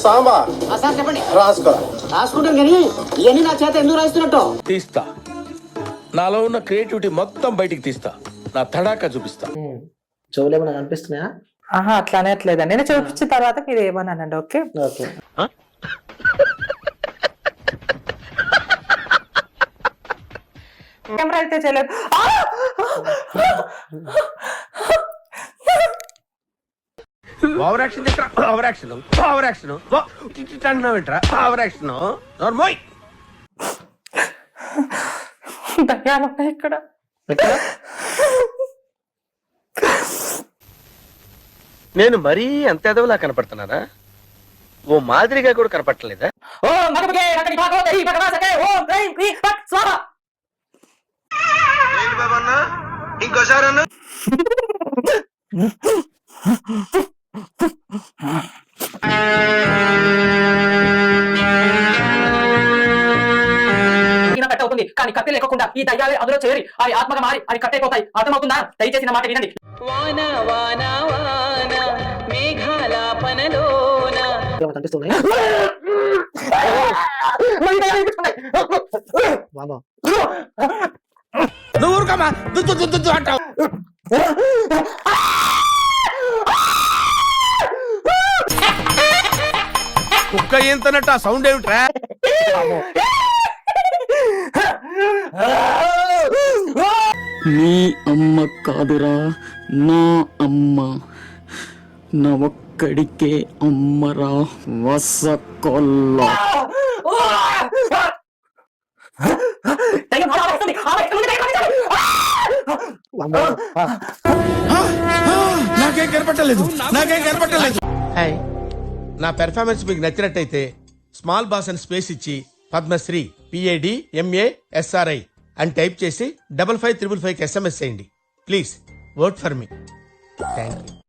Samba sir చెప్పండి. రాసుకో. రాసుకుంటాను కానీ ఇవన్నీ నా చేత ఎందుకు రాస్తున్నట్టు? తీస్తా, నాలో ఉన్న క్రియేటివిటీ మొత్తం బయటికి తీస్తా, నా తడాకా చూపిస్తా. చెవులు ఏమైనా కనిపిస్తున్నాయా? ఆహా అట్లానే అట్లేదండి, నేను చూపించిన తర్వాత మీరు ఏమన్నానండి. Okay okay. కెమెరా అయితే చేయలేదు. ఓవర్ యాక్షన్ చేస్తా, ఓవర్ యాక్షన్, ఓవర్ యాక్షన్ అంటున్నావేంట్రా? ఓవర్ యాక్షన్ నోర్మోయ్. దయ్యాలు ఉన్నాయి ఇక్కడ. నేను మరీ అంత ఎదవలా కనపడుతున్నారా? ఓ మాదిరిగా కూడా కనపడలేదా? ఇంకోసారి అన్న అవుతుంది కానీ కత్తి లేకుండా ఈ దయ్యాలే అందులో చేరి అది ఆత్మగా మారి అది కట్టయిపోతాయి. అర్థమవుతుందా? దయచేసి నా మాట వినండి. కనిపిస్తున్నాయి. నువ్వు ఊరుకోమా, దుద్దు దుద్దు దుద్దు అంటావు. కుక్క ఏంతనట్టు ఆ సౌండ్ ఏమిట్రా? నీ అమ్మ కాదురా, నా అమ్మ. నా ఒక్కడికే అమ్మరా వసకొల్ల. నాకేం కనపట్టలేదు, నాకేం కనపట్టలేదు. నా పెర్ఫార్మెన్స్ మీకు నచ్చినట్టయితే స్మాల్ బాస్ అని స్పేస్ ఇచ్చి పద్మశ్రీ PADMASRI అని టైప్ చేసి 5555 SMS చేయండి. Please vote for me. Thank you.